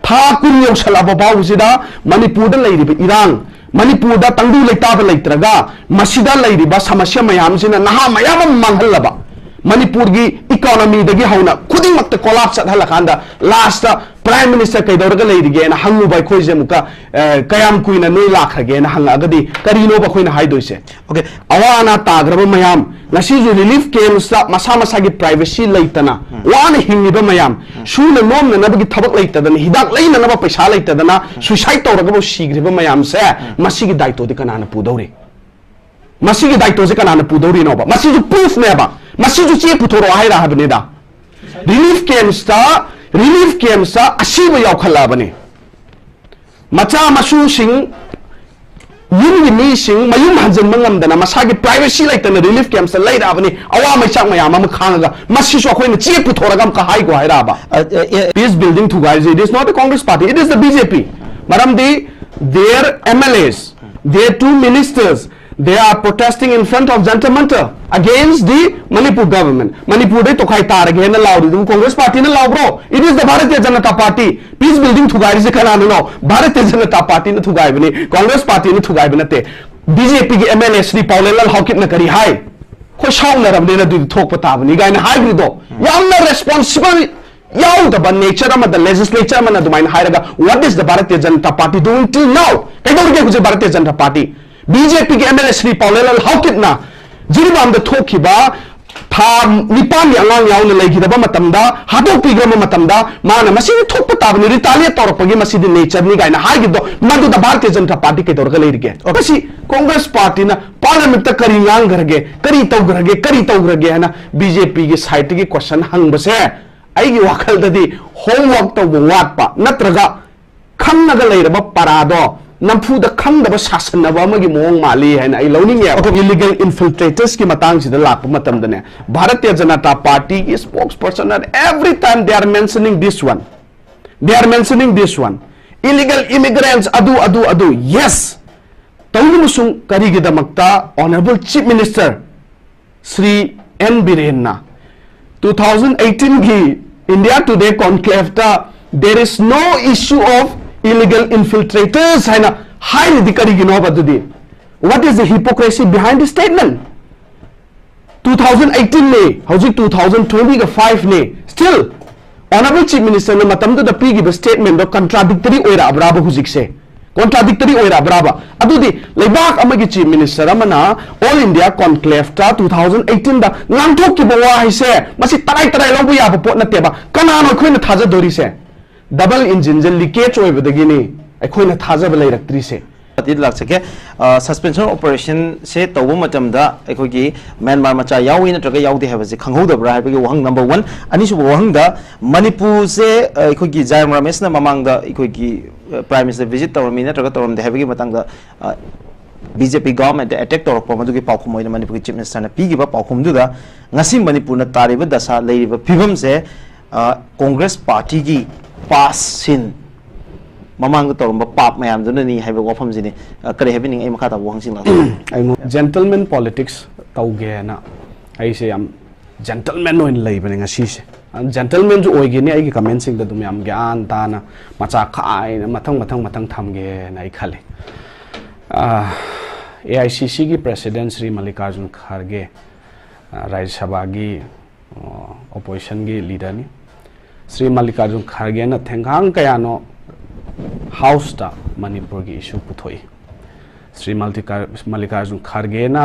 था कुन यौसलाब फाउबसिदा मणिपुरदा लैरिबा इरांग मणिपुरदा तंगदु लेताब लेत्रगा मसिदा लैरिबा समस्या मयामसिना नहा मयाम मांगहल्लबा मणिपुर की इकोनॉमी दगी हौना खुदिमक कोलाप्स चतहलकांदा लास्ट प्राइम मिनिस्टर कैदौरगा लेरिगेना हंगुबा खोइजे मुका कयाम कुइना नोइ लाखरगेना हंगागदी करिनो बखोइना हाइदोइसे ओके अवाना ताग्रब मयाम नसीजु रिलीफ कैम्प्स मसा मसा की प्राइवेसी लेतना वाना हिंगिबा मयाम सुना नोमना नबगी थबक लेतदना हिदाक लेना नबा पैसा लेतदना सुसाइड तौरगबो सिग्रिबा मयाम से मसीगी दायित्वदि कनाना पुदौरि मसीगी दायित्वसे कनाना पुदौरि नोबा मसीजु प्रूफ नेबा मसीजु चे पुथोरो हाइरा हबनेदा रिलीफ कैम्प्स असीब यावखलाबने मचा मसू सिंह युमगी मी सिंह मयुम हंजन मंगमदना मसागी प्राइवेसी लाइतना रिलीफ कैम्प्स लाइराबने अवा मैचाक मयाम अम खांगा मसीसु अखोइना चे पुथोरगा अम का हाइगो हाइराबा पीस बिल्डिंग थुगाइजे it is not the Congress party it is the BJP मरमदी their MLAs their two ministers they are protesting in front of Jantar Mantar against the Manipur government. Manipur de tokai tarage na laudi du Congress party na law bro. It is the Bharatiya Janata Party. Peace building thugai se kana no. Bharatiya Janata Party na thugai bani. Congress party na thugai bani te. BJP ki MLA Sri Paulelal Hawkit na kari hai. Ko shaw na ramne na du thok pata bani gai na hai do. Yamna responsible yaw the nature ama the legislature mana du main hairaga. What is the Bharatiya Janata Party doing till now? Kaidor ke guje Bharatiya Janata Party. BJP के MLA Shri पाउलेलाल हाउकिटना Jiribam the थोखिबा था निपान यांगांग यावना लेखिदबा मतमदा हादोकपिग्रम मतमदा माना मसिनि थोकप ताबनि retaliate तौरपगी मसिदि नेचरनि गायना हागिदो मदु the भारतीय Janata party के तौरगा लेरिगे ओकसी Congress party ना parliament त करी ngang करी तौग्रगे हना BJP की साइड की क्वेश्चन हंगबसे आइगी वाखलददि होमवर्क तौबो वाटपा नत्रगा खंगनगा लेरबा परादो नमफूद खंगदब शासनब अमगी मोंग माली है ना लौनिंगे इलीगल इन्फिल्ट्रेटर्स की मतंग सिदा लाप मतमदने भारतीय जनता पार्टी की spokesperson at every time they are mentioning this one illegal immigrants अदु यस तौमुसुं करिगिदमक्ता honourable chief minister Shri N Biren 2018 की इंडिया टुडे कॉन्क्लेव ता there is no issue of illegal infiltrators haina highly dikarigino badudi what is the hypocrisy behind the statement 2018 ne hojik 2020 ga 5 ne still honorable chief minister na matam da pigi ba statement do contradictory oira abraba hujik se contradictory oira abraba adudi leibak amagi chief minister amana all india conclave ta 2018 da ngangthok ki bawa haise masi tarai lobu ya ba pot na teba kanano khoina thaja dori se double engine जे leakage होइबदगिनी अखोइना थाजब लेरक्ट्री से अतिद लाक सके suspension operation से तौब मतमदा अखोगी Myanmar मचा यावी नत्रगा यावदे हैबसे खंगहोदब्रा हैबगे वहंग नंबर 1 अनिसुब वहंगदा मणिपुर से अखोगी जायम रमेश ना ममांगदा अखोगी प्राइम मिनिस्टर विजिट तौरमी नत्रगा तौरमदे हैबगे मतंगदा BJP government attack तौरप मदुगी पाखुम मोइना मणिपुर चीफ मिनिस्टर ना पीगिबा पाखुमदुदा ngasi मणिपुर ना तारिबा दशा लेरिबा फिबम से कांग्रेस पार्टी की पास सिन ममांग तौरम पाप मैम दुननी है वफम जिने करे हैबिनिंग ए मखा ताबो हंसिंग ला जेंटलमैन पॉलिटिक्स तौगे ना ऐसे हम जेंटलमैन ओइन लेबने ngasi से जेंटलमैन जो ओइगेने आइगी कमेंट सिंग दुम याम ज्ञान ताना मचा खाइ मथंग थमगे नाइ खाले AICC की प्रेसिडेंट श्री मल्लिकार्जुन खड़गे राज्य सभा की ऑपोजिशन की लीडर ने श्री मल्लिकार्जुन खड़गे न थेंगांग कयानो हाउस ता मणिपुर की इशू पुथोई श्री मल्लिकार्जुन खड़गे न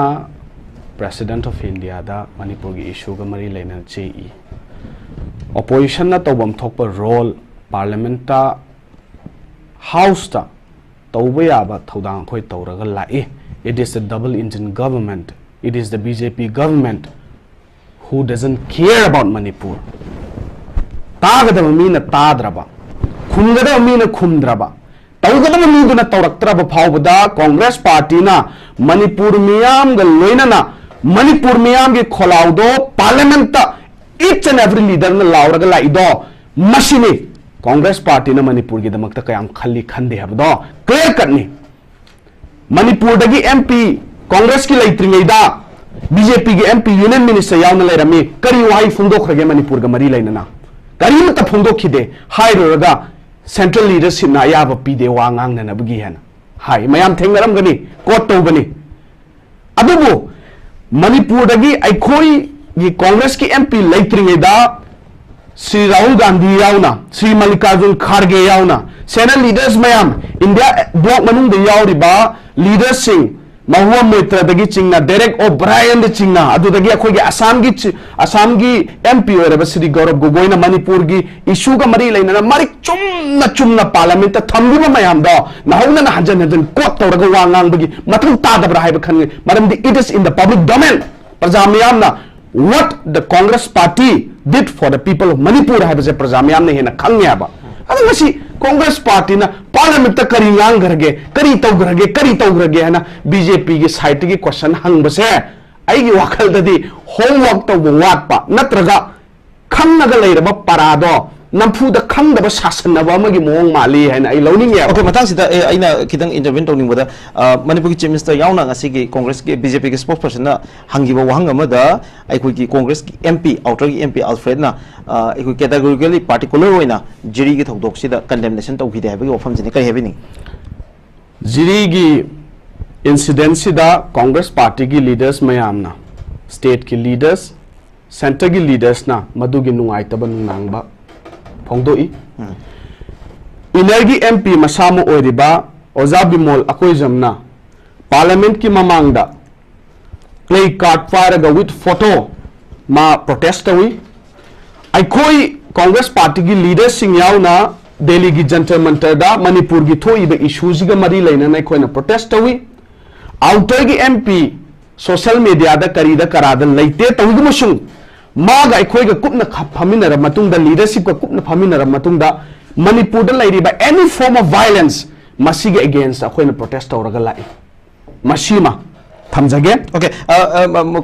प्रेसिडेंट ऑफ इंडिया दा मणिपुर की इशू का मरी लेना चाहिए ऑपोजिशन न तौबम थोप रोल पार्लियामेंट ता हाउस ता तौबे याबा थौदांग खोई तौरगा लाए it is a double engine government it is the BJP government who doesn't care about Manipur तागदब मीना ताद्रबा खुमगदब मीना खुमद्रबा तौगदब मीदुना तौरक्त्रब फावबदा कांग्रेस पार्टी ना मणिपुर मियाम ग लोइनना मणिपुर मियाम के खोलाउदो parliament each and every leader ना लाउरगा लाइदो मशीनी कांग्रेस पार्टी ना मणिपुर की दमकता कयाम खल्ली खंदे हबदो क्लियर करनी मणिपुर दगी MP कांग्रेस की लेत्रिंगैदा BJP की MP यूनियन मिनिस्टर यावना लेरमी करी वाई फुंदोखरगे मणिपुर ग मरी लेनना करीमत फुंदोखिदे हाइरोगा central leadership na ayaba pide wa ngangnana bagi hena hai mayam thengnaramgani court tawbani adubu Manipur dagi aikhoi gi Congress ki MP leitringeda Sri Rahul Gandhi yauna Sri Mallikarjun Kharge yauna senior leaders mayam India bloc manung de yauriba leaders sing Mahua Moitra dagi chingna Derek O'Brien de chingna adu dagi akhoi gi Assam gi MP oreba Sri Gaurav Gogoi na Manipur gi issue ga mari laina mari chumna parliament ta thambiba mayam da nahuna na hajan court tawraga wa ngang bagi matung ta dabra haiba khan maram di it is in the public domain praja mayam na what the Congress party did for the people of Manipur haiba se praja mayam ne hena khangya ba adu ngasi Congress party na parliament ta kari ngang garge kari tawgrage hana BJP gi side gi question hang base ai gi wakal dadi homework to wat pa natraga khangnaga leiraba parado namfu da khangdaba shasan na ba magi mong mali hana ai loning ya okay matang sida aina kidang intervene tawning boda Manipur gi chief minister yauna ngasi gi Congress gi BJP gi spokesperson na hangi ba wahang amada ai khoi gi Congress gi MP outer gi MP Alfred na ai khoi categorically particular oina jiri gi thodok sida condemnation tawhide ha gi ofam jini kai hebini jiri gi incident sida Congress party gi leaders mayam na state ki leaders center gi leaders na madu gi nungai taba nangba phongdoi Inergi MP masamu oiriba Oza Bimol akoi jamna parliament ki mamangda play card fire with photo ma protest wi aikoi Congress party ki leaders sing yauna Delhi ki Jantar Mantar da Manipur ki thoi ba issues ga mari laina na khoi na protest wi outer ki MP social media da karida karada leite tawi musung maga aikoi ga kupna phaminara matungda leadership ka kupna phaminara matungda Manipur da lairiba any form of violence masiga against akoi na protest tawraga lai masima thamjage okay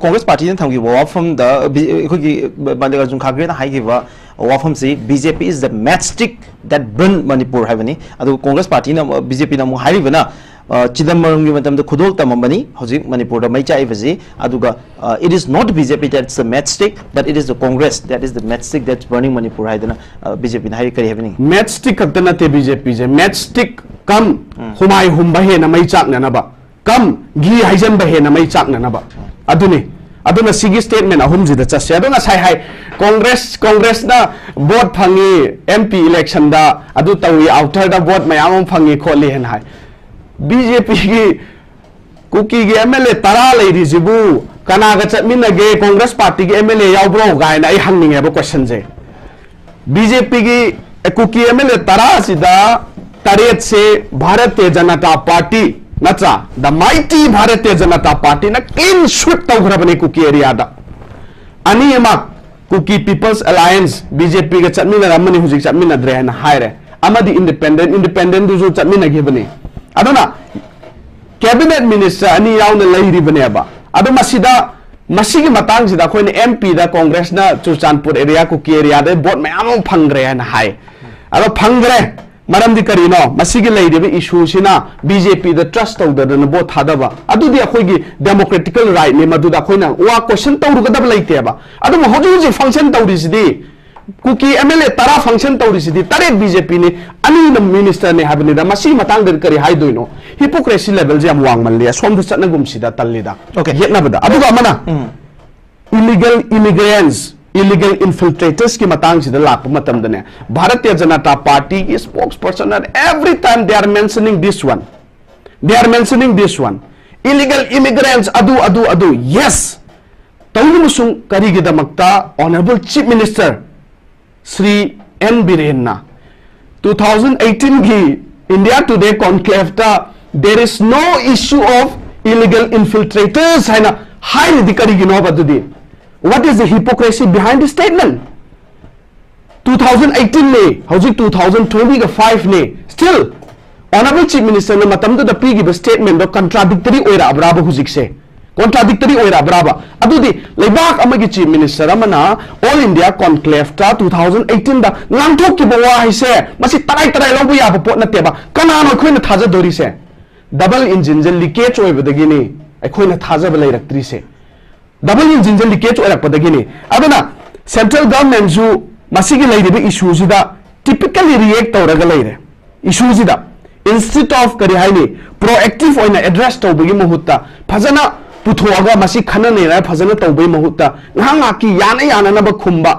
Congress party na thamgi wa from the khoi gi Mallikarjun Kharge na hai gi wa from si BJP is the matchstick that burn Manipur havani adu Congress party na BJP na mu hari bana Chidambaram gi matam da khudol tamambani hojik Manipur da mai chai basi aduga it is not BJP that's the matchstick but it is the Congress that is the matchstick that's burning Manipur haidana BJP na hari kari havani matchstick katna te BJP je matchstick kam humai humba he na mai chak na ba kam gi haijan ba he na mai chak na ba aduna sigi statement ahum ji da chase aduna sai hai Congress na vote phangi MP election da adu tawi outer da vote mayam phangi kholi hen hai BJP ki kuki ki MLA tara leiri jibu kana ga chatmina ge Congress party ki MLA yaubro ga na ai hangning ba question je BJP ki kuki MLA tara sida taret se Bharatiya Janata Party nacha the mighty Bharatiya Janata Party na clean shoot tawgrabani kuki area da ani ema kuki People's Alliance BJP ga chatmina ramani hujik chatmina dre na haire amadi independent du chatmina gebani aduna cabinet minister ani yauna lairi baneba adu masigi matang sida khoi MP da Congress na Churchanpur area ku ki area de vote mayam phangre na hai ado phangre maram di kari no masigi lairi be issue sina BJP da trust of the vote hadaba adu di khoi gi democratical right ne madu da khoi na wa question tawru ga dab laite ba adu hoju function tawri sidi kuki MLA tara function tawri sidi tare BJP ne ani na minister ne habni da masi matang der kari hai doino hypocrisy level je am wang malli som da chatna gum sida tallida okay yetna bada aduga mana illegal immigrants illegal infiltrators ki matang sida lak matam da ne Bharatiya Janata Party ki spokesperson and every time they are mentioning this one illegal immigrants adu yes tawlu musung kari gi damakta honorable chief minister Sri N. Birenna 2018 gi India Today conclave ta there is no issue of illegal infiltrators haina highly dikari gi no badudi what is the hypocrisy behind the statement 2018 ne hojik 2020 ga 5 ne still honorable chief minister na matam da pi gi statement do contradictory oira abraba hojik se contradictory oira braba adudi leibak amagi chief minister amana all India conclave ta 2018 da ngangthok ki bawa haise masi tarai lobu ya ba pot na teba kana no khoina thaja dori se double engine je leakage oi badagi ni ai khoina thaja ba lairak se double engine je leakage oi rak badagi ni aduna central government ju masigi lairibi issue sida typically react tawraga leire issue sida instead of kari haini proactive oina address tawbagi mahutta phajana puthoga masi khana ne ra phajana tawbai mahutta nganga ki yana na ba khumba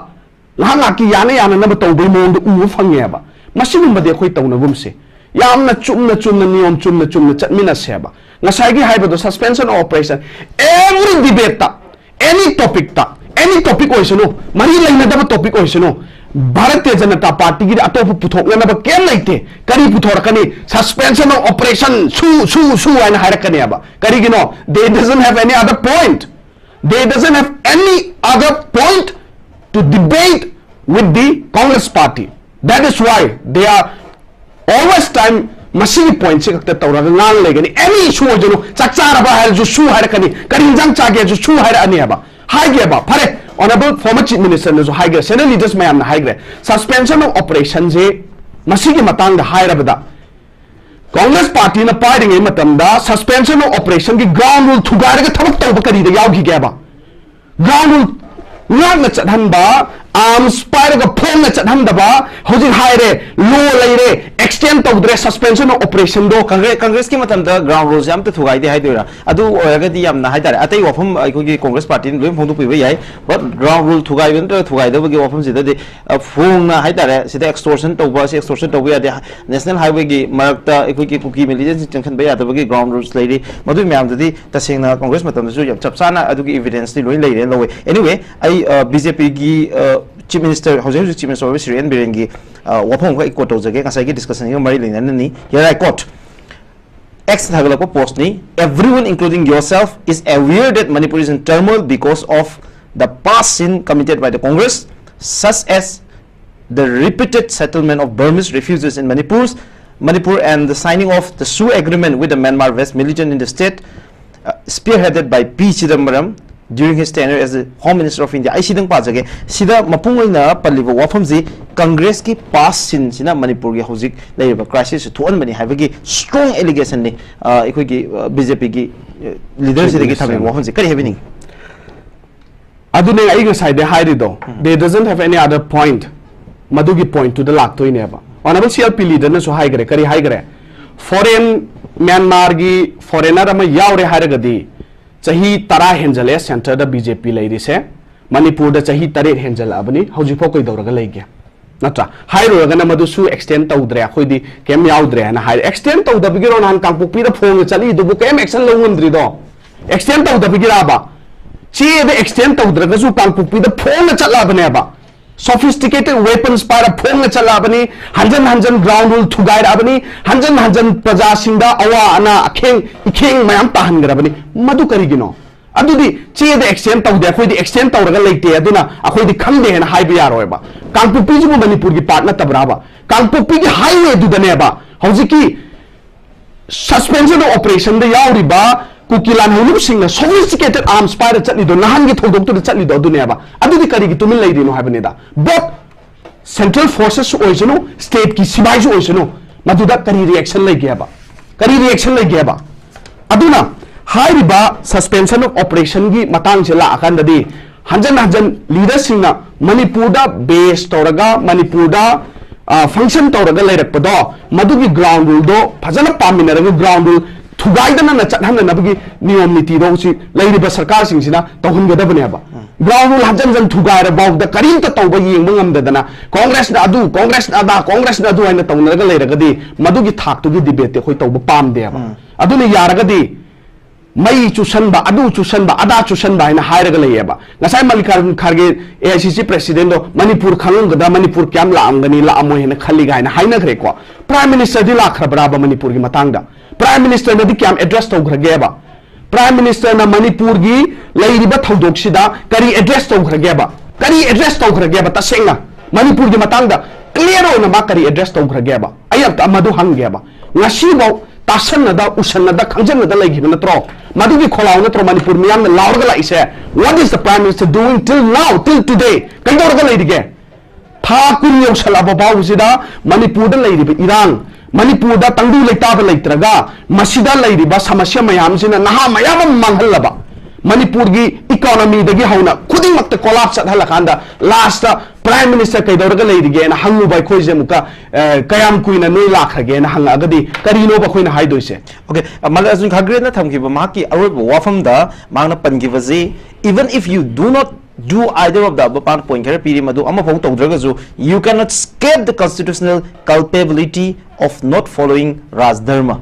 nganga ki yana na ba tawbai mong u phangeba masi numba de khoi tawnagum se yamna chumna niyom chumna chatmina seba ngasai gi haibado suspension of operation every debate ta any topic oisano mari laina da topic oisano Bharatiya Janata Party ki atop puthokna na ba kem laite kari puthorakani suspension of operation su aina hairakani aba kari gino they doesn't have any other point to debate with the Congress party. That is why they are always time machine point se kakta tawraga ngang legani any issue ojono chakchara ba har ju su hairakani kari jang chage ju su hairani aba haige ba phare honorable former chief minister ne jo haige senior leaders mayam na haige suspension of operation je masigi matang da hairabada Congress party na fighting e matamda suspension of operation ki ground rule thugare ga thabak tawba kari da yawgi ga ba ground rule ngak na chathan ba arms pair ga phom na chathan da ba hoji haire law leire extend tawdre suspension of operation do Congress ki matam da ground rules yam ta thugai de hai doira adu oyaga di yam na hai dare atai wafam ko gi Congress party loim phong tu pi yai but ground rule thugai ben ta thugai da gi wafam sida de phong na hai dare sida extortion tawba se extortion tawba ya de national highway gi marakta ko gi kuki militant junction ba ya da gi ground rules leire madu myam da di taseng na Congress matam da ju yam chapsana adu gi evidence ni loi leire lowe anyway ai BJP gi Chief Minister Housing Chief Minister Sri Birengi wapong ko ikot jage kasai ki discussion ni mari lina ni here I quote X thagala ko post ni everyone including yourself is aware that Manipur is in turmoil because of the past sin committed by the Congress such as the repeated settlement of Burmese refugees in Manipur and the signing of the SU agreement with the Myanmar West militant in the state spearheaded by 𝗣𝗢𝗣𝗣𝗏 during his tenure as the Home Minister of India. I see them pajage. Sida mapungoina palivo wafamzi Congress ki pass sin sina Manipur ki hojik laiba crisis thuan mani haibagi strong allegation ni ikoi ki BJP ki leaders ki thabi wafamzi kari happening. Adune ai ga side hairi do. They doesn't have any other point. Madugi point to the lakto ineba. Honorable CLP leader na so haigare kari haigare. Foreign Myanmar gi foreigner ama yaure hairagadi. Chahi tara henjale center da BJP leiri se Manipur da chahi tare henjal abani hauji pho koi dauraga leige natra hairo ga na madu su extend tawdre khoi di kem yaudre na hai extend tawda bigiro nan kangpok pi da phong chali du bu kem action lo ngundri do extend tawda bigira ba chi de extend tawdra ga su kangpok pi da phong chala bane ba sophisticated weapons para phong chala bani hanjan ground rule thugai ra bani hanjan praja singda awa ana ikheng mayam tahan gra bani madu kari gino adudi che de extend tawde khoi di extend tawraga leite aduna akhoi di khangde hena haiba yaroi ba kangpupi ju Manipur gi part na tabra ba kangpupi gi highway du dane ba hojiki suspension of operation da yauri ba kukilan hulum singna sophisticated arms pair chatli do nahan gi thodok tu chatli do dunia ba adudi kari gi tumin leidi no habani da but central forces oisano state ki sibai ju oisano maduda kari reaction lai gya ba aduna hairi ba suspension of operation gi matang chela akan dadi hanjan leaders singna Manipur da base toraga Manipur da function toraga lairak pado madugi ground rule do phajana paminaraga ground rule thugaidana na chathanna nabagi niyom niti do si lairiba sarkar singsina tawhungadabane ba ground rule hanjan thugaira baw da karim ta tawba yengba ngamdadana Congress na adu aina tawnaraga lairagadi madugi thak tu gi debate khoi tawba pamde ba aduna yaragadi mai chusanba adu chusanba ada chusanba ina hairaga layeba ngasai Mallikarjun Kharge AICC president do Manipur khalungada Manipur kyam la amgani la amo hena khaliga ina haina khre ko prime minister di la khrabra ba Manipur gi matangda prime minister na di kyam address to grageba prime minister na Manipur gi lairiba thodok sida kari address to grageba tasengna Manipur gi matangda clear ona ma kari address to grageba ayam ta madu hanggeba ngasi bo tasanada usanada khangjanada lagi natro madugi kholaw natro Manipur miyam na laurga la ise what is the prime minister doing till now till today kandorga laidige tha kun yau salaba bawsida Manipur da lairibe irang Manipur da tangdu leitaba leitraga masida lairiba samasya mayam sina naha mayam manghallaba Manipur gi economy dagi hauna khuding makta collapse at halakanda last prime minister kay dawraga leidige na hangu bai khoi je muka kayam kuina noi lakhage na hanga agadi karino ba khoina haidoise okay Malipur khagre na thamki ba maki aroi wafam da mangna pangivaji even if you do not do either of the above point here piri madu ama phau tawdragazu you cannot escape the constitutional culpability of not following Raj Dharma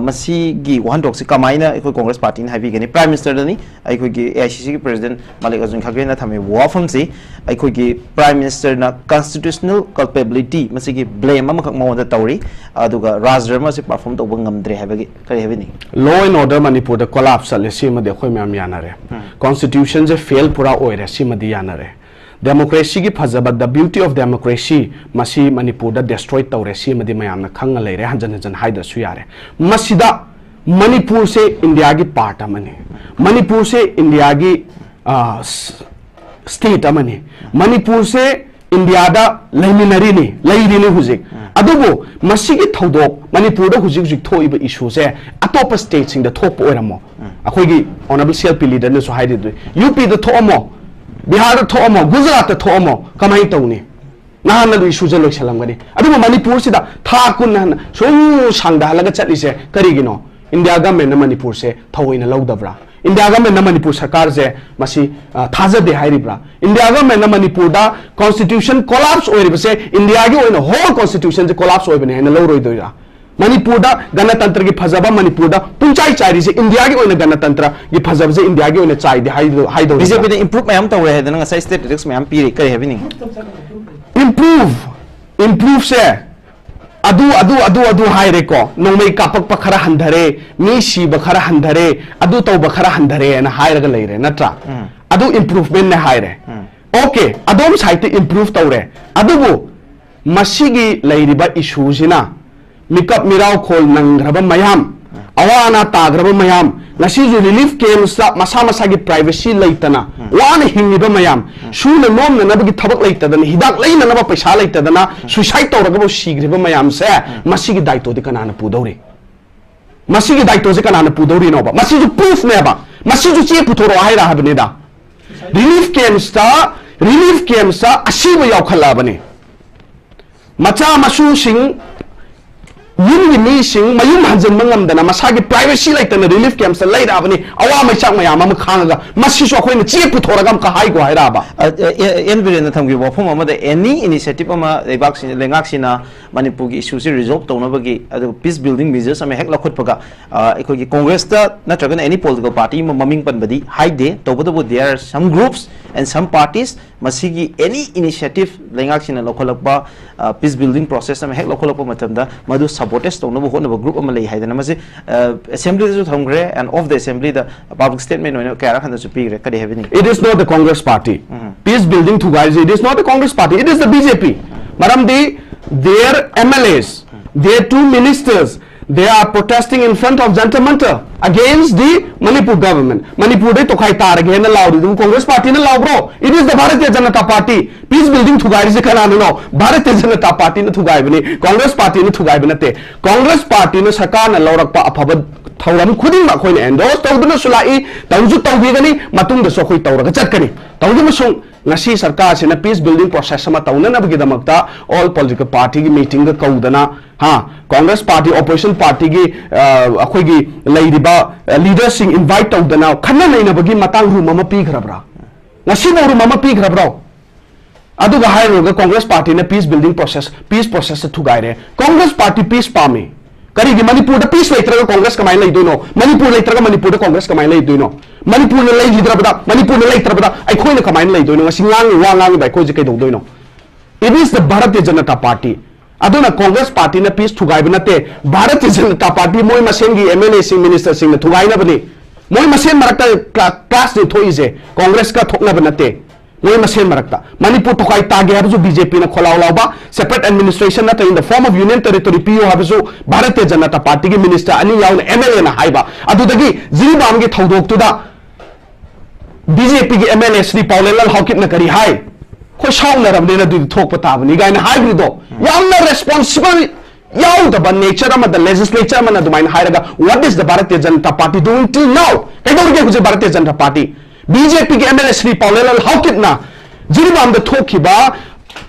masi gi wahandok si kamaina ekoi Congress party ni habi gani prime minister dani ekoi gi AICC ki president Malipur khagre na thame wafam si ekoi gi prime minister na constitutional culpability masi gi blame ama khak mawda tawri aduga Raj Dharma si perform tawba ngamdre habagi kari habini law and order Manipur da collapse le si ma de khoi myam yanare constitution je fail pura oire si ma di yanare democracy ki phajaba the beauty of democracy masi Manipur da destroy tawre si ma di mayam na khang leire hanjan jan haida su yare masida Manipur se India ki part amani Manipur se India ki state amani Manipur se India da laiminari ni lairi ni huzik adubo masi ki thodok Manipur da huzik huzik thoiba issue se atop state sing da thop oiramo akhoi gi honorable CLP leader ne so haide UP da thomo Bihar da thomo Gujarat da thomo kamai tawni nahan na issue je lok salam gani adubo Manipur sida tha kun na so sangda halaga chali se kari gino India government na Manipur se thoina lawdabra India government na Manipur sarkar je masi thaja de hairibra India government na Manipur da constitution collapse oiriba se India gi oina whole constitution je collapse oibane na lawroi doira Manipur da ganatantra ki phajaba Manipur da punchai chairi se India gi oina ganatantra ki phajaba je India gi oina chai de haido BJP ne improve mayam tawre hai dana ngasai state tax mayam piri kari habini improve se adu haire ko nongmei kapak pa khara handhare mi si ba khara handhare adu taw ba khara handhare na hairaga leire natra adu improvement ne haire okay adom site improve tawre adubu masigi leiriba issue jina mikap mirau khol nangraba mayam awana tagraba mayam ngasi ju relief camps masa masa gi privacy leitana wana hingiba mayam shuna nom na nabagi thabak leitadana hidak leina naba paisa leitadana suicide tawraga bo sigriba mayam se masigi daito de kana na pudori masigi daito je kana na pudori no ba masigi proof ne ba masigi che puthoro haira habne da relief camps asiba yaukhala bane macha masu sing yungi mi sing mayum hanjan mangam dana masagi privacy leitana relief camps leira bani awa mai chak mayam am khanga masi so khoina che puthora gam ka hai go haira ba envire na thamgi wafum ama da any initiative ama lebak sin lengak sina Manipur gi issue se resolve tawna bagi adu peace building measures ama hek lakhot paga ekoi gi Congress ta natragan any political party maming pan badi haide tawbada there are some groups and some parties masigi any initiative lengak sina lokholakba peace building process ama hek lokholakpa matamda madu sabotage tawna bo hona group ama lei haidana mase assembly ju thamgre and of the assembly the public statement no kara khanda su pigre kadi having it is not the Congress party peace building to guys it is not the Congress party it is the BJP maram their MLAs their two ministers they are protesting in front of Jantar Mantar against the Manipur government. Manipur de tokai tar again allowed the Congress party na law bro. It is the Bharatiya Janata Party. Peace building thugai se kana no. Bharatiya Janata Party na thugai bani. Congress party na thugai banate. Congress party na sarkar na lawrak pa aphabad thauram khuding ma khoine endorse tawduna sulai tawju tawbigani matung da so khoi tawraga chatkani. Tawju masung ngasi sarkar se na peace building process ma tawna na bagi damakta all political party ki meeting ga kaudana ha Congress party opposition party ki akhoi gi leiriba leaders sing invite tawdana khanna leina bagi matang room ma pi khrabra ngasi no room ma pi khrabra adu ga hai ro Congress party na peace building process thugai re Congress party peace pami kari gi Manipur da peace leitra Congress kamai lei doino Manipur leitra Manipur da Congress kamai lei doino Manipur na lei hidra bada Manipur na leitra bada ai khoi na kamai lei doino ngasi ngang bai khoi je kai doino it is the Bharatiya Janata Party aduna Congress party na peace thugai banate Bharatiya Janata Party moi masen gi MLA sing minister sing na thugai na bani moi masen marakta class ni thoi je Congress ka thokna banate moi masen marakta Manipur tokai tage habu BJP na kholau lauba separate administration na in the form of union territory PO habu Bharatiya Janata Party gi minister ani yaun MLA na haiba adudagi ziribam gi thodok tu da BJP gi MLA Sri Paulelal Hawkit na kari hai ko shaw na ramne na du thok pata bani gaina hai do yamna responsible yaudaba nature amada legislature amana dumaina hairaga what is the Bharatiya Janata Party doing till now kaidorge huje Bharatiya Janata Party BJP के MLA Shri ꯄꯥꯎꯂꯦꯂꯜ ꯍꯥꯎꯀꯤꯞꯅ ꯖꯤꯔꯤꯕꯥꯝꯗ ꯊꯣꯛꯈꯤꯕ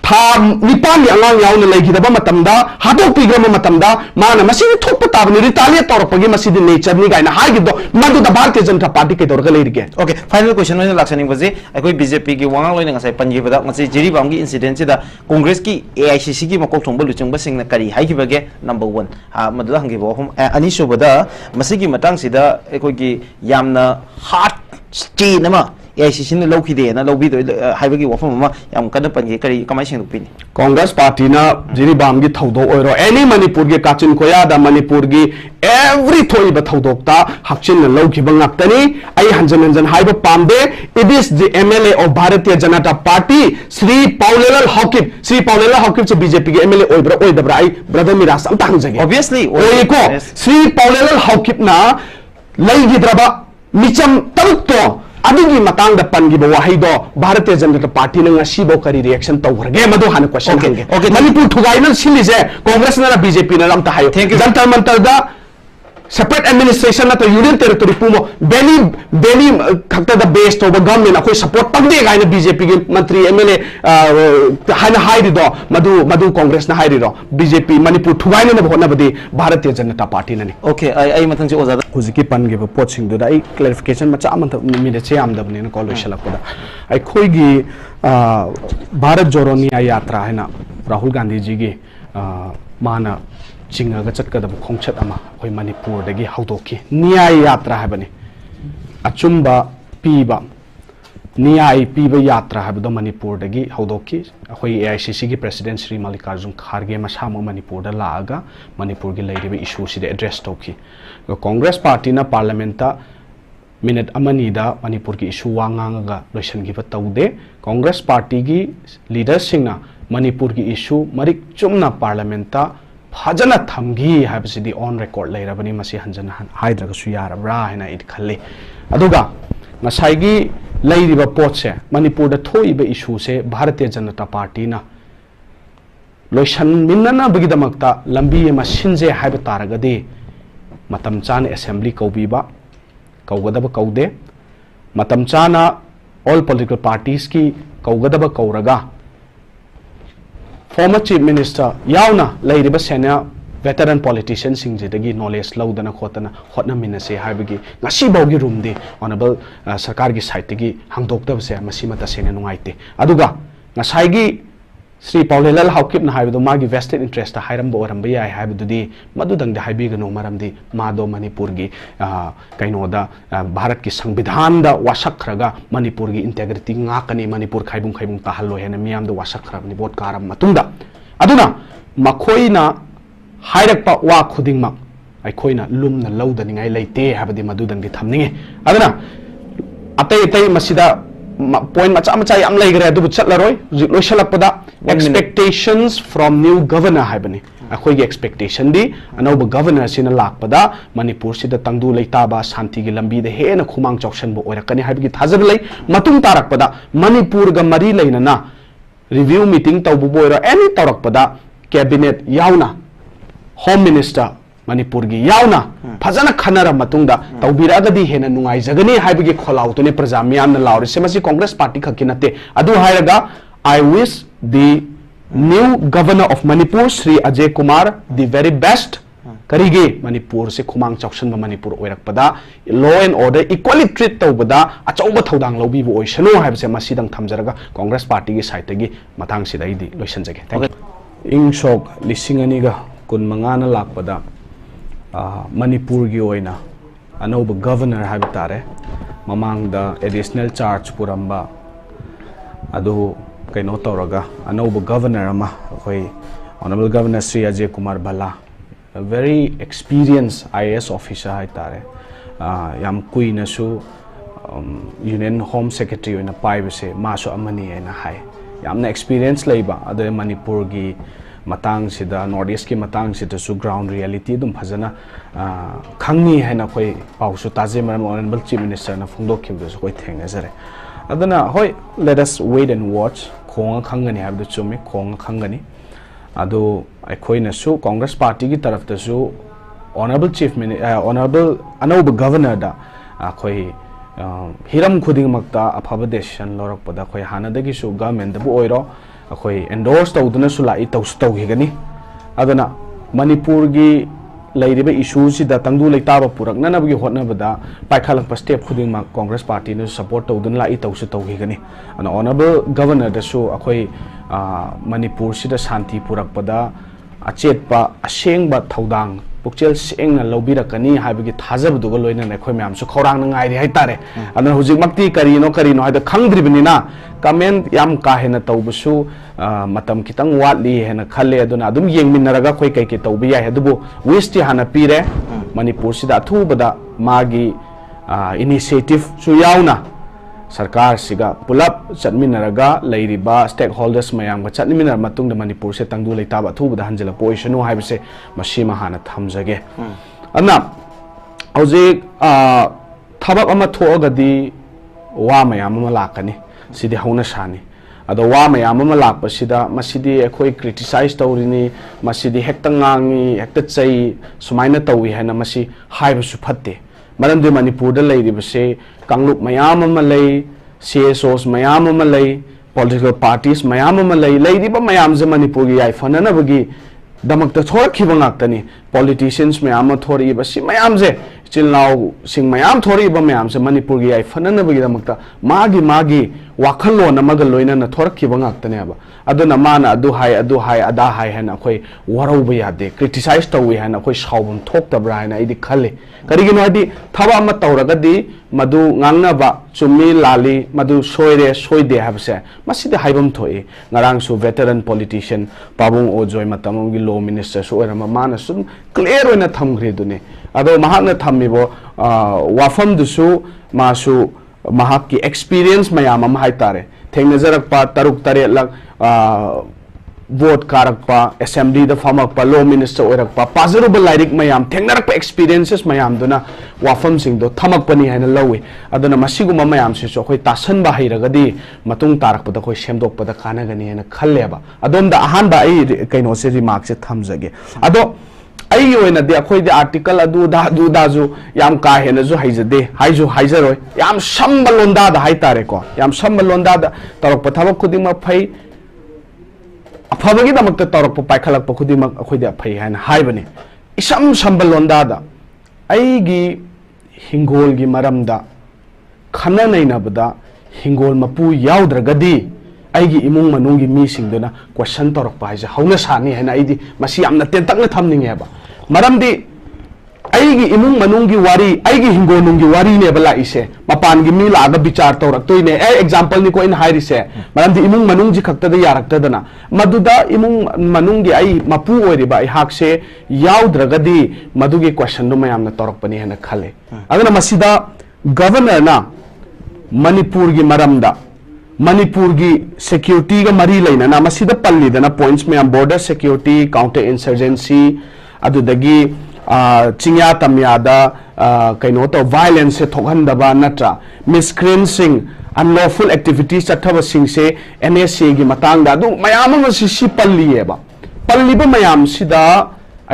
ꯊꯥ 9ꯒꯤ ꯑꯉꯥꯡ ꯌꯥꯎꯅ ꯂꯩꯈꯤꯗꯕ ꯃꯇꯝꯗ ꯍꯥꯗꯣꯛꯄꯤꯈ꯭ꯔꯕ ꯃꯇꯝꯗ ꯃꯥꯅ ꯃꯁꯤꯗꯤ ꯊꯣꯛꯄ ꯇꯥꯕꯅꯤ ꯔꯤꯇꯥꯂꯤꯌꯦꯠ ꯇꯧꯔꯛꯄꯒꯤ ꯃꯁꯤꯗꯤ ꯅꯦꯆꯔꯅꯤ ꯒꯥꯏꯅ ꯍꯥꯏꯈꯤꯕꯗꯣ ꯃꯗꯨꯗ ꯚꯥꯔꯇꯤꯌ ꯖꯅता ꯄꯥꯔꯇꯤ ꯀꯩꯗꯧꯔꯒ ꯂꯩꯔꯤꯒꯦ ओके फाइनल क्वेश्चन में लाक्सनिंगबजे अखोई बीजेपी की वांगांग लोइना ngasai panjibada ngasi jiribam की इंसिडेंट सिदा कांग्रेस की AICC की मकोक थोंबा लुचंगबा सिंगना करी हाइखिबगे नंबर 1 मदुदा हंगिबो हम अनिसुबदा मसिगी मतंग सिदा अखोई की यामना हार्ट स्टेन अमा AICC ने लौखिदे ना लौबी दो हाइबगी वफम अमा याम कन पंजे करी कमाई सिंगुपिनी कांग्रेस पार्टी ना जिरीबाम की थौदो ओरो एनी मणिपुर के काचिन कोयादा मणिपुर की एवरी थोइबा थौदोक्ता हक्चिन लौखिबा ngakतनी आई हंजन हंजन हाइबा पामदे it is the MLA of Bharatiya Janata party Shri ꯄꯥꯎꯂꯦꯂꯜ Haokip से BJP के MLA ओइब्रा ओइदब्रा आई ब्रदर मिरास अमता हंजगे ऑब्वियसली ओइको श्री ꯄꯥꯎꯂꯦꯂꯜ हाउकिपना लैगिद्रबा मिचम तरुक्तो अदुगी मतंग द पनगिबो वाहिदो भारतीय जनता पार्टी ने ngasibo kari reaction tawrगे मदो हान क्वेश्चन हंगे मणिपुर थुगाइनल सिलिजे कांग्रेस ना BJP ना लमता हायो जंतर मंतर दा separate administration na to union territory pumo beni khakta da base to government akoi support pagde gaina BJP ge mantri MLA hana hairi do madu Congress na hairi do BJP manipur thugaina na bhona badi Bharatiya Janata Party na ni okay ai mathang se ozada huziki pan ge pot sing do da ai clarification macha amanta mi de che am da bne na call shalakda ai khoi gi Bharat Jodo Nya Yatra hai na Rahul Gandhi ji ge mana चिंगा चटकदब खोंगछत अमा अखोई मणिपुर दगी हौदोकी न्याय यात्रा है अचुम्बा पीबा न्याय पीबा यात्रा है मणिपुर दगी हौदोकी अखोई AICC की प्रेसिडेंट श्री मल्लिकार्जुन खड़गे मसाम मणिपुर लागा मणिपुर की लेरिबे इशू सिदे एड्रेस तौकी कांग्रेस पार्टी ना पार्लियामेंट मिनट अमनीदा मणिपुर की इशू वांगांगा लोइसनगिबा तौदे कांग्रेस पार्टी की लीडर्स सिंगना मणिपुर की issue Marik Chumna parliament फजना थमगी हाबसिदी on record लेरबनी मसी हंजन हाइद्रगसु यारब्रा हैना इद खल्ले अदुगा ngसाइगी लेरिबा पोटसे मणिपुर द थोइबे इशू से भारतीय जनता पार्टी ना लोइसन मिन्नना बगिदमक्ता लंबी मा सिनजे हाइब तारगदे मतम चान असेंबली कौबीबा कौगदब कौदे मतम चाना ऑल पॉलिटिकल पार्टीज की कौगदब कौरगा former chief minister yauna leiriba senior veteran politicians singji knowledge laudana khotana hotna minase haibagi ngasi bawgi room de honorable sarkar gi site gi hangdokta se masima ta sene nungaite aduga ngasai gi Shri ꯄꯥꯎꯂꯦꯂꯜ ꯍꯥꯎꯀꯤꯞꯅ ꯍꯥꯏꯕꯗꯣ ꯃꯥꯒꯤ vested interest ꯍꯥꯏꯔꯝꯕ ꯑꯣꯏꯔꯝꯕ ꯌꯥꯏ ꯍꯥꯏꯕꯗꯨꯗꯤ ꯃꯗꯨꯗꯪꯗ ꯍꯥꯏꯕꯤꯒꯅꯨ ꯃꯔꯝꯗꯤ ꯃꯥꯗꯣ ꯃꯅꯤꯄꯨꯔꯒꯤ ꯀꯩꯅꯣꯗ ꯚꯥꯔꯠꯀꯤ ꯁꯪꯕꯤꯙꯥꯟꯗ ꯋꯥꯁꯛꯈ꯭ꯔꯒ ꯃꯅꯤꯄꯨꯔꯒꯤ ꯏꯟꯇꯦꯒ꯭ꯔꯤꯇꯤ ꯉꯥꯛꯀꯅꯤ ꯃꯅꯤꯄꯨꯔ ꯈꯥꯏꯕꯨꯡ ꯇꯥꯍꯜꯂꯣꯏ ꯍꯥꯏꯅ ꯃꯤꯌꯥꯝꯗ ꯋꯥꯁꯛꯈ꯭ꯔꯕꯅꯤ ꯚꯣꯠ ꯀꯥꯔꯕ ꯃꯇꯨꯡꯗ ꯑꯗꯨꯅ ꯃꯈꯣꯏꯅ ꯍꯥꯏꯔꯛꯄ ꯋꯥ ꯈꯨꯗꯤꯡꯃꯛ ꯑꯩꯈꯣꯏꯅ ꯂꯨꯝꯅ ꯂꯧꯗꯅꯤꯡꯉꯥꯏ ꯂꯩꯇꯦ ꯍꯥꯏꯕꯗꯤ ꯃꯗꯨꯗꯪꯗꯤ ꯊꯝꯅꯤꯡꯉꯤ ꯑꯗꯨꯅ ꯑꯇꯩ मसिदा point macha yam laigre adu chatlaroi loisalakpada expectations from new governor haibani akhoi gi expectation di anoba governor sina lakpada manipur sida tangdu leitaba shanti gi lambi de hena khumang chaukshan bo oirakani haibagi thajab lei matung tarakpada manipur ga mari leinana review meeting tawbu boira any tarakpada cabinet yauna home minister Manipur की यावना फजना खनर मतुंगदा तौबिरागदी हेना नुंगाई जगनी हाइबगी खोलाउतने प्रजा मियाम न लाउरे से मसी Congress party खकी नते अदु हायरगा I wish the new governor of Manipur Shri Ajay Kumar the very best करिगे मणिपुर से खुमांग चौक्सन मणिपुर ओइरकपदा law and order equally treat तौबदा अचौबा थौदांग लौबीबो ओइसनो हाइबसे मसीदंग थमजरगा कांग्रेस पार्टी की साइटगी मथांग सिदाइदी लोइसनजगे थैंक यू इंग शोक लिसिंग अनिगा कुन मंगाना लाकपदा मणिपुर की ओइना अनौब गवर्नर हाइब तारे ममांग द एडिशनल चार्ज पुरंबा अदु कइनो तौरगा अनौब गवर्नर अमा अखोई honourable governor Shri Ajay Kumar Bhalla very experience IAS officer हाइ तारे याम कुइनसु यूनियन होम सेक्रेटरी ओइना पाइबसे मासु अमनी एना हाइ यामना एक्सपीरियंस लेबा अदे मणिपुर की मतंग सिदा नॉर्थ ईस्ट की मतंग सिदसु ग्राउंड रियलिटी दुम फजना खंगी है ना कोई पाउसु ताजे मरम ऑनरेबल चीफ मिनिस्टर ना फुंगदोखिबदसु कोई थेंगजरे अदना होय let us wait and watch खोंगा खंगनी हाबदु चुमी खोंगा खंगनी अदो अखोइनसु कांग्रेस पार्टी की तरफ तसु ऑनरेबल चीफ ऑनरेबल अनौब गवर्नर दा अखोइ हिरम खुदिंगमक्ता अफब डिसीजन लौरकपदा अखोइ हानदगिसु गवर्नमेंट दबु ओइरो अखोइ एंडोर्स तौदुनसु लाई तौहिगनी अदना मणिपुर की लेरिबे इशू सिदा तंगदु लेताबा पुरकननबगी होटनबदा पाइखालक स्टेप खुदिंगमा कांग्रेस पार्टी ने सपोर्ट तौदुन लाई तौसु तौहिगनी अन ऑनरेबल गवर्नर दसु अखोइ मणिपुर सिदा शांति पुरकपदा अचेतपा असेंगबा थौदांग पुक्चेल सेंगना लौबिरकनी हाइबगी थाजबदुगा लोइना अखोइ म्यामसु खौरांग नाइरि हाइतारे अदन हुजिकमक्ति करिनो हाइदा खंगद्रिबनिना कमेंट याम काहेना तौबसु मतम खितंग वाटली हेना खल्ले अदुना अदुम येंगमिनरगा खोइ कैके तौबि याय अदुबु विस्टि हाना पीरे मणिपुर सिदा अथुबदा मागी इनिशिएटिव सु यावना सरकार सिगा पुलप चटमिनरगा लेरिबा स्टेक होल्डर्स मयांग चटमिनर मतुंग मणिपुर से तंगदु लेताबा अथुबदा हंजला पोइसनु हाइबसे मसीमा हाना थमजगे अना हौजिक थबक अमा थोअगदी वा मयाम अमा लाकनी सिदी हौना सानी अदो वा मयाम अमा लाकपसिदा मसिदी अखोइ क्रिटिसाइज तौरिनी मसिदी हेक्ता ngangi हेक्ता चै सुमाइना तौइ हैना मसि हाइबसु फत्ते मरमदे मणिपुर दा लेरिबसे कांगलुप मयाम अमा लई CSOs मयाम अमा लई पॉलिटिकल पार्टीज मयाम अमा लई लेरिबा मयाम जे मणिपुर की याइ फननबगी दमकता थोरखिबा ngakतनी पॉलिटिशियंस मयाम थोरिबा सि मयाम जे चिलनाव सिंग मयाम थोरिबा मयाम से मणिपुर की याइ फननबगी दमकता मागी वाखलोन अमगा लोइना थोरखिबा ngakतने अब अदुना माना अदु हाय अदा हाय हैना अखोइ वरौबा यादे क्रिटिसाइज तौइ हैना अखोइ सावबम थोक्तब्रा हैना इदि खले करिगिनो हादि थबा अमा तौरगदि मदु ngangnaba चुम्मी Lali मदु सोइरे सोइदे हाबसे मसिदि हाइबम थोइ ngarangsu veteran politician pabung ojoi matamgi law minister so erama mana sum clear oina thamgre dune ado mahakna thammibo wafam dusu masu mahak ki experience mayam am haitare thengnajarakpa taruk tare lak vote karakpa assembly da famakpa law minister oirakpa pajarubal lairik mayam thengnarakpa experiences mayam duna wafam sing do thamakpani haina lawi aduna masiguma mayam se so khoi tasan ba hairagadi matung tarakpada khoi semdokpada kanagani haina khalleba adonda ahanba ai kaino se remark se thamjage ado ai oina de khoi de article adu da ju yam ka hena ju haijade haijaroi yam sambalonda da haitare ko yam sambalonda da tarok pathabak khudima phai अफबगी दमक तौरप पाइखलप खुदिमक अखोइदे फै हैन हाइबने इसम संबलोंदा दा आइगी हिंगोलगी मरमदा खना नैनबदा Hingol मपु याउद्रगदी आइगी इमुंग मनुंगी मीसिंगदना question तौरप हाइजे हौना सानी हैन आइदी मसी यामना तेंतकना थमनिंगेबा मरमदी आइगी इमुंग मनुंगी वारी आइगी हिंगोनुंगी वारी ने बला इसे मपान की मी लाग विचार तौरक्तोइने ए एग्जांपल नि कोइन हाइरिसे मरमदी इमुंग मनुंग जी खक्तदा यारक्तदना मदुदा इमुंग मनुंगी आई मपु ओइरिबा इहाकसे याउद्रगदी मदुगी क्वेश्चन दो मयामना तौरकपनि हेना खले अगना मसिदा गवर्नर ना मणिपुर की मरमदा मणिपुर की सिक्योरिटी का मरी लेना मसिदा पल्लीदना पॉइंट्स में बॉर्डर सिक्योरिटी काउंटर इंसर्जेंसी अदुदगी चिंया तमियादा कइनो तो वायलेंस से थोहनदबा नत्रा मिसक्रेंसिंग अनलॉफुल एक्टिविटीज चथब सिंग से NSA की मतंग दु मयाम मसि पल्लीएबा पल्लीबा मयाम सिदा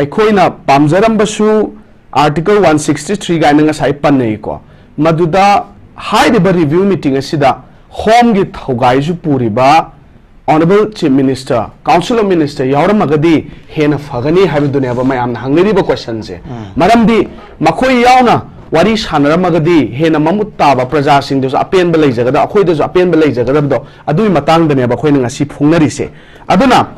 अखोइना पामजरमबसु आर्टिकल 163 गाइना ngasai पन्नै को मदुदा हाइरिबा रिव्यू मीटिंग असिदा होम की थौगाइजु पुरिबा Honorable Chief Minister, Council of Minister, Yauramagadi, Hena Fagani, Habiduneva, my am hungry questions. Madam D. Makoi Yauna, Warish Hanaramagadi, Hena Mamutaba, Praja Sing, those Apian Belazer, the Aquados Apian Belazer, Adu Matang, the Nebacoin, a ship Hungarise. Aduna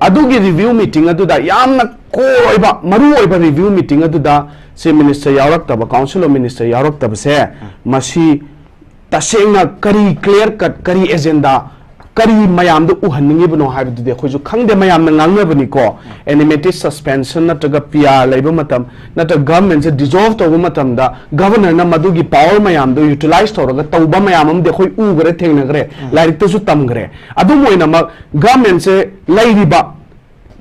Adugi review meeting, Aduda Yamna Koiba, Maruiba review meeting, Aduda, Chief Minister Yauraktaba, Council of Minister Yauraktaba, say, Mashi Tasena Kari clear cut Kari agenda. करी मयाम दो उहनिंगे बनो HYBE दुदे खोजु खंगदे मयाम न ngangne बनी को animated suspension नटगा पिया लेबो मतम नट government से डिसॉल्व तो मतम दा गवर्नर न मदुगी पावर मयाम दो यूटिलाइज तौरगा तौबा मयाम हम देखोय उगरे थेंगनगरे लाइक तसु तमगरे अदु मोइना म गवर्नमेंट से लाइरिबा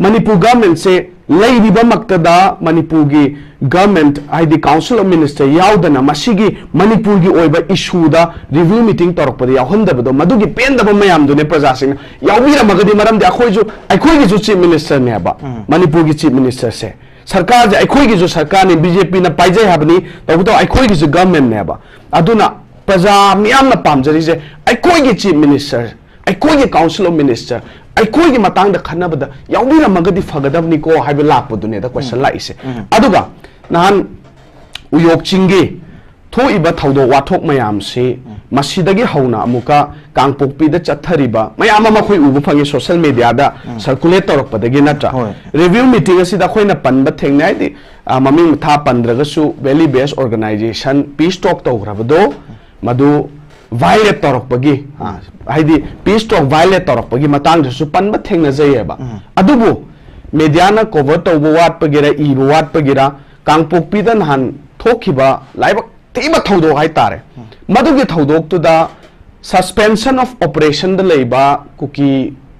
मणिपुर गवर्नमेंट से लेरिबा मक्तदा मणिपुर की गवर्नमेंट हाइदी काउंसिल ऑफ मिनिस्टर याउदना मसिगी मणिपुर की ओइबा इशू दा रिव्यू मीटिंग तौरपद याउहंदबदो मदुगी पेंदब मयामदुने प्रजासिंग याउबिरमगदि मरमदि अखोइगी जो चीफ मिनिस्टर नेबा मणिपुर की चीफ मिनिस्टर से सरकार जे अखोइगी जो सरकार ने बीजेपी ना पाइजे हाबनी तबदो अखोइगी जो गवर्नमेंट नेबा अदुना प्रजा मियामना पामजरी जे अखोइगी चीफ मिनिस्टर अखोइगी काउंसिल ऑफ मिनिस्टर अखोइगी मतंग द खनबद याउबिरमगदि फगदबनी को हाइबे लापदुने द क्वेश्चन लाइसे अदुगा नहान उयोग चिंगे थोइबा थौदो वाथोक मयाम से मसीदगी हौना अमुका कांगपोकपी द चथरिबा मयाम मखोइ उबु फंगे सोशल मीडिया दा सर्कुलेट तौरपदगी नत्रा रिव्यू मीटिंग असिदा खोइना पनबा थेंगनाइदि ममिंग था पंद्रगसु valley base organisation peace talk तौग्रबदो मदु वायलेट तौरपगी हाइदी पीस टॉक वायलेट तौरपगी मतंगसु पनबा थेंगनाजैयबा अदुबु मीडिया ना कवर तौबो वाटपगिरा इबो वाटपगिरा कांगपोकपी द नहान थोखिबा लाइबक तीबा थौदो हाय तारे मदुगी थौदोक तुदा सस्पेंशन ऑफ ऑपरेशन द लेबा कुकी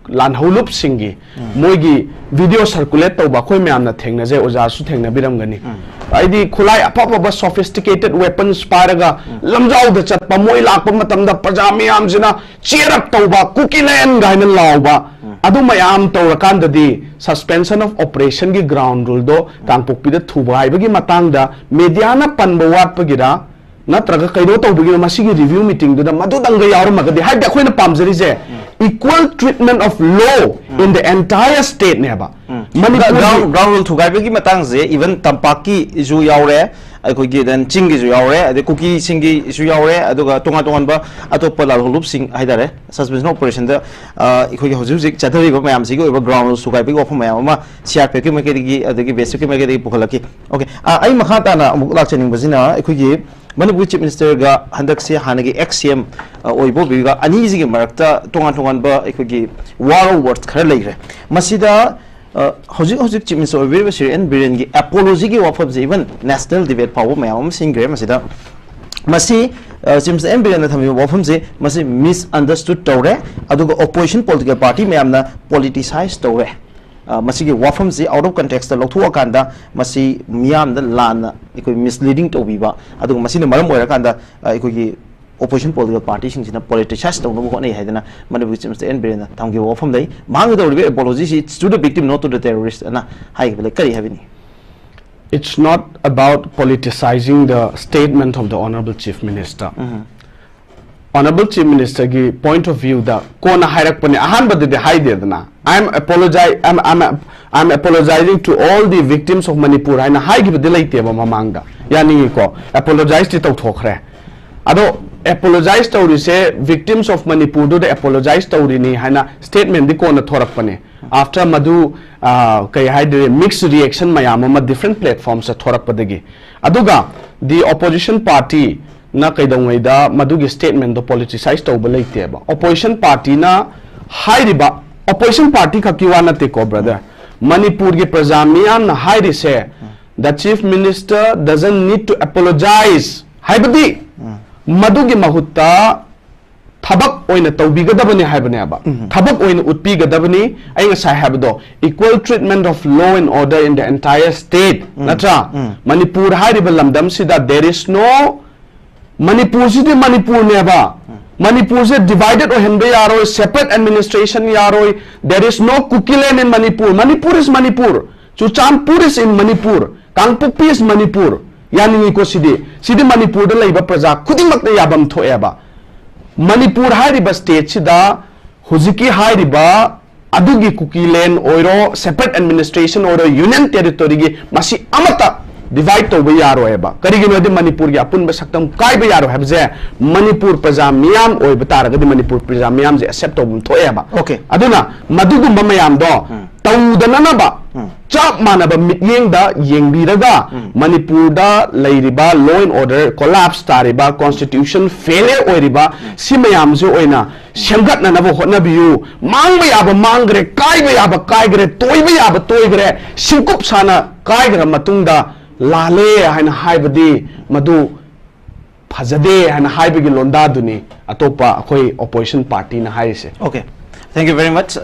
लानहौलुप सिंगी मोइगी वीडियो सर्कुलेट तौबा खोइ म्यामना थेंगनाजे ओजासु थेंगना बिरमगनी आइदी खुलाई अफाफबा सोफिस्टिकेटेड वेपन्स पारगा लमजाउ द चतपा मोइ लाकपा मतमदा प्रजा म्याम जिना चेरप तौबा कुकी लैन गाइना लाउबा अदु मयाम तौरकांददी सस्पेंशन ऑफ ऑपरेशन की ग्राउंड रूल दो कांगपोकपी द थुबा हाइबगी मतंगदा मीडिया ना पनबा वाटपगिरा नत्रगा कइदो तौबगी मसिगी रिव्यू मीटिंग दुदा मदुदंग यावरमगदी हाइबे अखोइना पामजरिजे equal treatment of law in the entire state नेबा ग्राउंड रूल थुगाइबगी मतंग जे इवन तंपाकी इजु यावरे अखोगी देन चिंगी जु यावरे अदे कुकी सिंगी इजु यावरे अदुगा तोंगा तोंगनबा अतोप लालहुलुप सिंग हाइदारे सस्पेंशन ऑपरेशन द अखोगी हुजुजिक चथरिबा मयाम सिगी ओबा ग्राउंड रूल सुगाइबगी ऑफ मयाम मा सीआरपी की मकेदगी अदगी बेसिक की मकेदगी पुखलकी ओके आई मखाताना अमुक लाचनिंग बजिना अखोगी मनपुर चीफ मिनिस्टर गा हंदक से हानगी एक्सएम ओइबो बिगा अनीजी के मरक्ता तोंगा तोंगनबा अखोगी वारो वर्ड्स खर लेग्रे मसिदा हजिक हजिक चीफ मिनिस्टर ओइबे सिरियन बिरेन की एपोलॉजी की वाफब जे इवन नेशनल डिबेट पाव मयाम सिंग्रे मसिदा मसी चीफ मिनिस्टर एम बिरेन थमी वाफम जे मसी मिसअंडरस्टूड तौरे अदुगा ओपोजिशन पॉलिटिकल पार्टी मयामना पॉलिटिसाइज तौरे मसीगी वाफम से आउट ऑफ कंटेक्स्ट लौथुआ कांदा मसी मियाम द लान इको मिसलीडिंग तौबीबा अदुगा मसीने मरम ओइरा कांदा इकोगी ओपोजिशन पॉलिटिकल पार्टी सिंगसिना पॉलिटिसाइज तौनबो होनै हाइदना Manipur chief minister N Biren थमगे वाफम दै मांग दौरिबे एपोलॉजी सी to the victim not to the terrorist ना हाइबले करी हाबिनी It's not about politicizing the statement of the Honorable Chief Minister. Honorable Chief Minister की point of view दा कोना हायरक पने आहान बदे हाई दे दना I'm apologizing to all the victims of Manipur हाइना हाई की बदे लाइते बा ममांगा यानी को apologize ती तो ठोखरे अदो apologize तौरी से victims of Manipur दो apologize तौरी नहीं हाइना statement दी कोना थोरक पने after मधु कई हाई दे mixed reaction मयाम म different platforms से थोरक पदेगी अदुगा the opposition party ना कईदा मधुगी स्टेटमेंट दो पॉलिटिसाइज तौब लेतेबा ऑपोजिशन पार्टी ना हाइरिबा ऑपोजिशन पार्टी खकी वा नते को ब्रदर मणिपुर के प्रजा मियाम ना हाइरि से the chief minister doesn't need to apologise हाइबदी मधुगी महुत्ता थबक ओइना तौबिगदबने हाइबनेबा थबक ओइना उत्पिगदबनी आई ngसा हाइबदो equal treatment of law and order in the entire state नत्रा मणिपुर हाइरिबा लमदम सिदा देयर इज नो मणिपुर से मणिपुर नेबा मणिपुर से डिवाइडेड ओहनबे यारो सेपरेट एडमिनिस्ट्रेशन यारो there is no Kukiland in Manipur Manipur is Manipur Churachandpur is in Manipur Kangpokpi is Manipur यानी को सिदी मणिपुर द लेबा प्रजा खुदिमक ने याबम थोएबा मणिपुर हाइरिबा स्टेट सिदा हुजिकी हाइरिबा अदुगी कुकीलैंड ओइरो सेपरेट एडमिनिस्ट्रेशन ओइरो यूनियन टेरिटोरी की मसी अमता डिवाइड तो यारो है करीगिनोदि मणिपुर की अपुन सकतम कायब यारो है मणिपुर प्रजा मियाम ओइब तारगदि मणिपुर प्रजा मियाम जे एक्सेप्ट तौबम थोएबा ओके अदुना मदुगुम मयाम दो तौदननबा चाप मानब मियेंग दा येंगबिरगा मणिपुर दा लैरिबा लॉ एंड ऑर्डर कोलैप्स तारिबा कॉन्स्टिट्यूशन फेलियर ओइरिबा सि मयाम जे ओइना संगतननब होनबियु मांगबा याब मांगरे कायबा याब कायगरे तोइबा याब तोइगरे सिंकुप साना कायगरा मतुंगदा लाले हाइन हाइबदी मधु फजदे हाइन हाइबगी लोंदा दुनी अतोपा अखोई ऑपोजिशन पार्टी ना हाइसे okay thank you very much